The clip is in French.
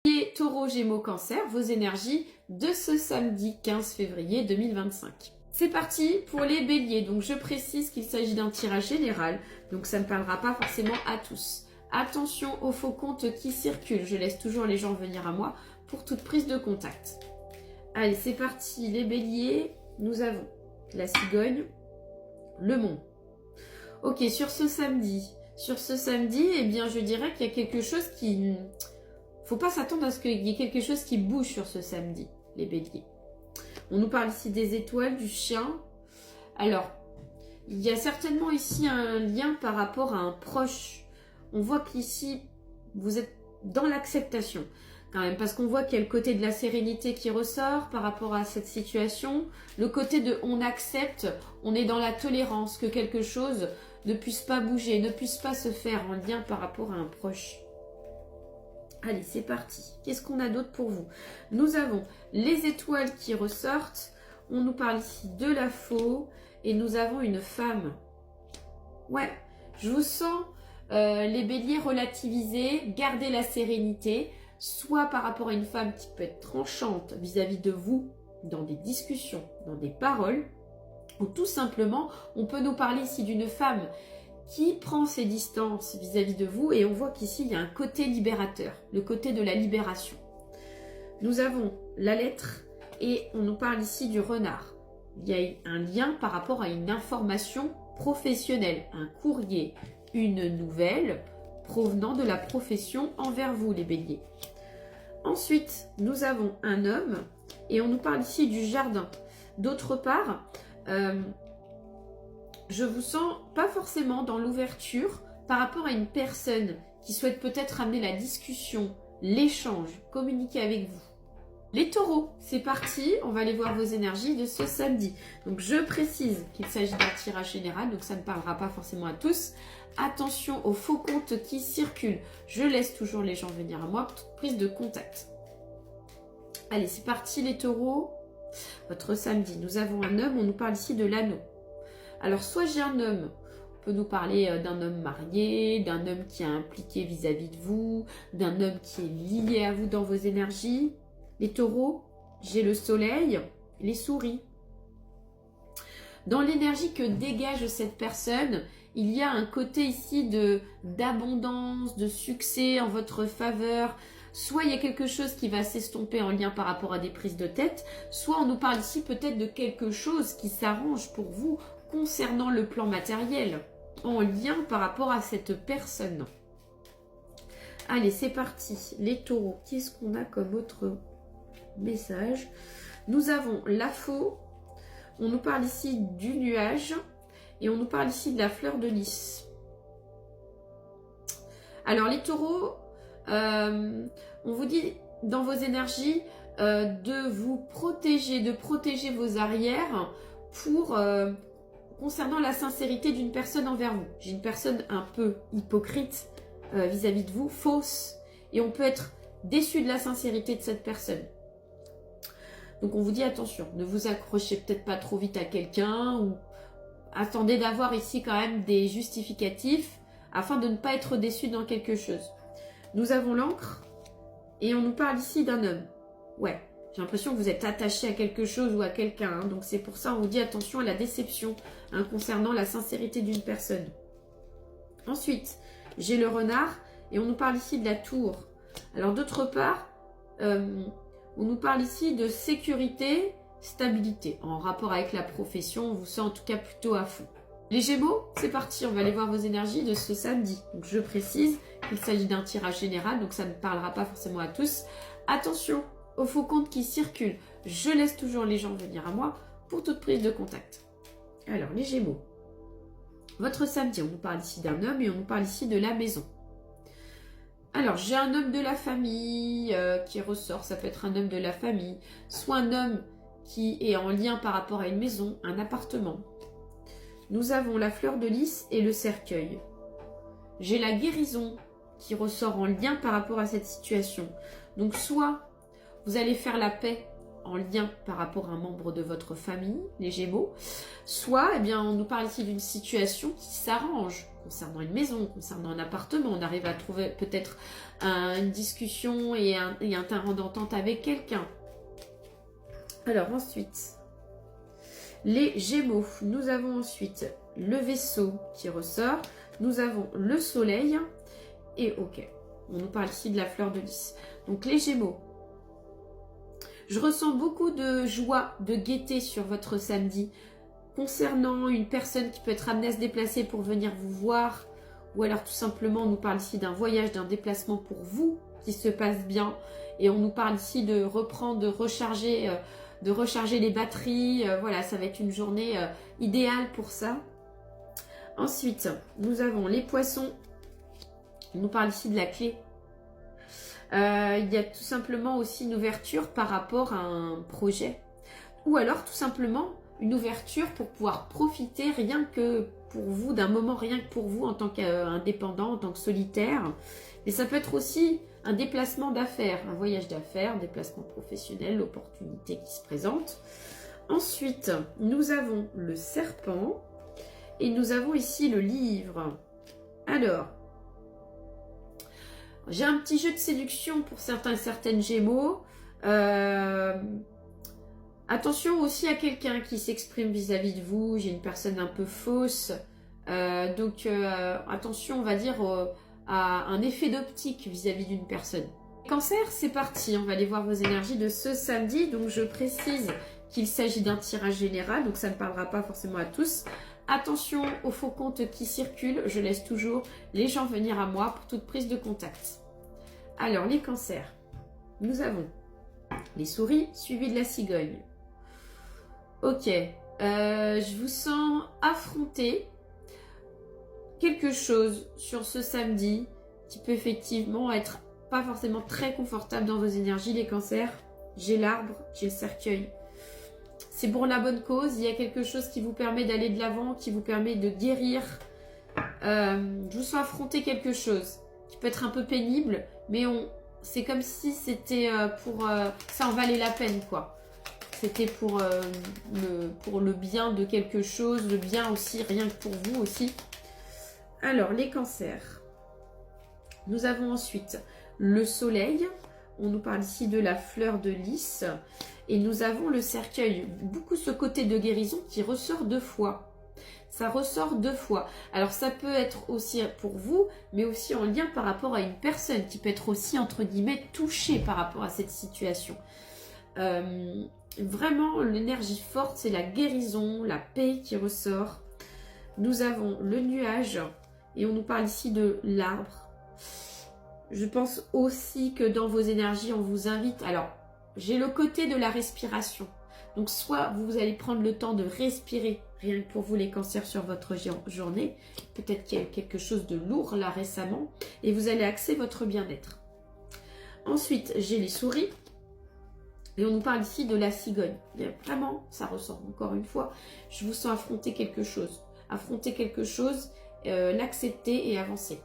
Et Taureau, Gémeaux, Cancer, vos énergies de ce samedi 15 février 2025. C'est parti pour les béliers. Donc je précise qu'il s'agit d'un tirage général, donc ça ne parlera pas forcément à tous. Attention aux faux comptes qui circulent. Je laisse toujours les gens venir à moi pour toute prise de contact. Allez, c'est parti. Les béliers, nous avons la cigogne, le mont. Ok, sur ce samedi, eh bien, je dirais qu'il y a quelque chose qui... Faut pas s'attendre à ce qu'il y ait quelque chose qui bouge sur ce samedi, les béliers. On nous parle ici des étoiles, du chien. Alors, il y a certainement ici un lien par rapport à un proche. On voit qu'ici, vous êtes dans l'acceptation, quand même, parce qu'on voit qu'il y a le côté de la sérénité qui ressort par rapport à cette situation. Le côté de on accepte, on est dans la tolérance, que quelque chose ne puisse pas bouger, ne puisse pas se faire en lien par rapport à un proche. Allez, c'est parti. Qu'est-ce qu'on a d'autre pour vous? Nous avons les étoiles qui ressortent. On nous parle ici de la faux. Et nous avons une femme. Ouais, je vous sens, les béliers, relativiser, garder la sérénité. Soit par rapport à une femme qui peut être tranchante vis-à-vis de vous, dans des discussions, dans des paroles. Ou tout simplement, on peut nous parler ici d'une femme qui prend ses distances vis-à-vis de vous, et on voit qu'ici il y a un côté libérateur, le côté de la libération. Nous avons la lettre et on nous parle ici du renard. Il y a un lien par rapport à une information professionnelle, un courrier, une nouvelle provenant de la profession envers vous, les béliers. Ensuite, nous avons un homme et on nous parle ici du jardin. D'autre part, je vous sens pas forcément dans l'ouverture par rapport à une personne qui souhaite peut-être amener la discussion, l'échange, communiquer avec vous. Les taureaux, c'est parti, on va aller voir vos énergies de ce samedi. Donc je précise qu'il s'agit d'un tirage général, donc ça ne parlera pas forcément à tous. Attention aux faux comptes qui circulent. Je laisse toujours les gens venir à moi pour toute prise de contact. Allez, c'est parti les taureaux. Votre samedi, nous avons un homme, on nous parle ici de l'anneau. Alors, soit j'ai un homme, on peut nous parler d'un homme marié, d'un homme qui est impliqué vis-à-vis de vous, d'un homme qui est lié à vous dans vos énergies. Les taureaux, j'ai le soleil, les souris. Dans l'énergie que dégage cette personne, il y a un côté ici d'abondance, de succès en votre faveur. Soit il y a quelque chose qui va s'estomper en lien par rapport à des prises de tête, soit on nous parle ici peut-être de quelque chose qui s'arrange pour vous concernant le plan matériel, en lien par rapport à cette personne. Allez, c'est parti. Les taureaux, qu'est-ce qu'on a comme autre message? Nous avons la faux, on nous parle ici du nuage, et on nous parle ici de la fleur de lys. Alors les taureaux, on vous dit dans vos énergies de vous protéger, de protéger vos arrières pour... concernant la sincérité d'une personne envers vous. J'ai une personne un peu hypocrite vis-à-vis de vous, fausse, et on peut être déçu de la sincérité de cette personne. Donc on vous dit attention, ne vous accrochez peut-être pas trop vite à quelqu'un, ou attendez d'avoir ici quand même des justificatifs afin de ne pas être déçu dans quelque chose. Nous avons l'encre et on nous parle ici d'un homme. Ouais. J'ai l'impression que vous êtes attaché à quelque chose ou à quelqu'un. Hein, donc c'est pour ça on vous dit attention à la déception concernant la sincérité d'une personne. Ensuite, j'ai le renard et on nous parle ici de la tour. Alors d'autre part, on nous parle ici de sécurité, stabilité. En rapport avec la profession, on vous sent en tout cas plutôt à fond. Les Gémeaux, c'est parti, on va aller voir vos énergies de ce samedi. Donc je précise qu'il s'agit d'un tirage général, donc ça ne parlera pas forcément à tous. Attention aux faux comptes qui circulent. Je laisse toujours les gens venir à moi pour toute prise de contact. Alors, les Gémeaux. Votre samedi, on nous parle ici d'un homme et on nous parle ici de la maison. Alors, j'ai un homme de la famille qui ressort. Ça peut être un homme de la famille, soit un homme qui est en lien par rapport à une maison, un appartement. Nous avons la fleur de lys et le cercueil. J'ai la guérison qui ressort en lien par rapport à cette situation. Donc, soit vous allez faire la paix en lien par rapport à un membre de votre famille, les Gémeaux, soit eh bien, on nous parle ici d'une situation qui s'arrange concernant une maison, concernant un appartement. On arrive à trouver peut-être une discussion et un terrain d'entente avec quelqu'un. Alors ensuite, les Gémeaux, nous avons ensuite le vaisseau qui ressort, nous avons le soleil et ok, on nous parle ici de la fleur de lys. Donc les Gémeaux, je ressens beaucoup de joie, de gaieté sur votre samedi concernant une personne qui peut être amenée à se déplacer pour venir vous voir, ou alors tout simplement on nous parle ici d'un voyage, d'un déplacement pour vous qui se passe bien, et on nous parle ici de reprendre, de recharger les batteries. Voilà, ça va être une journée idéale pour ça. Ensuite, nous avons les poissons, on nous parle ici de la clé. Il y a tout simplement aussi une ouverture par rapport à un projet, ou alors tout simplement une ouverture pour pouvoir profiter rien que pour vous, d'un moment rien que pour vous en tant qu'indépendant, en tant que solitaire. Mais ça peut être aussi un déplacement d'affaires, un voyage d'affaires, un déplacement professionnel, l'opportunité qui se présente. Ensuite, nous avons le serpent et nous avons ici le livre. Alors, j'ai un petit jeu de séduction pour certains et certaines Gémeaux. Attention aussi à quelqu'un qui s'exprime vis-à-vis de vous. J'ai une personne un peu fausse. Donc attention, on va dire, à un effet d'optique vis-à-vis d'une personne. Cancer, c'est parti. On va aller voir vos énergies de ce samedi. Donc je précise qu'il s'agit d'un tirage général. Donc ça ne parlera pas forcément à tous. Attention aux faux comptes qui circulent. Je laisse toujours les gens venir à moi pour toute prise de contact. Alors, les cancers. Nous avons les souris suivies de la cigogne. Ok. Je vous sens affronter quelque chose sur ce samedi qui peut effectivement être pas forcément très confortable dans vos énergies, les cancers. J'ai l'arbre, j'ai le cercueil. C'est pour la bonne cause, il y a quelque chose qui vous permet d'aller de l'avant, qui vous permet de guérir. Je vous sens affronter quelque chose qui peut être un peu pénible, mais c'est comme si c'était ça en valait la peine, quoi. C'était pour le bien de quelque chose, le bien aussi, rien que pour vous aussi. Alors, les cancers. Nous avons ensuite le soleil. On nous parle ici de la fleur de lys. Et nous avons le cercueil. Beaucoup ce côté de guérison qui ressort 2 fois. Ça ressort 2 fois. Alors, ça peut être aussi pour vous, mais aussi en lien par rapport à une personne qui peut être aussi, entre guillemets, touchée par rapport à cette situation. Vraiment, l'énergie forte, c'est la guérison, la paix qui ressort. Nous avons le nuage et on nous parle ici de l'arbre. Je pense aussi que dans vos énergies, on vous invite... Alors, j'ai le côté de la respiration. Donc, soit vous allez prendre le temps de respirer, rien que pour vous les cancers sur votre journée. Peut-être qu'il y a eu quelque chose de lourd là récemment. Et vous allez axer votre bien-être. Ensuite, j'ai les souris. Et on nous parle ici de la cigogne. Bien, vraiment, ça ressort encore une fois. Je vous sens affronter quelque chose. Affronter quelque chose, l'accepter et avancer.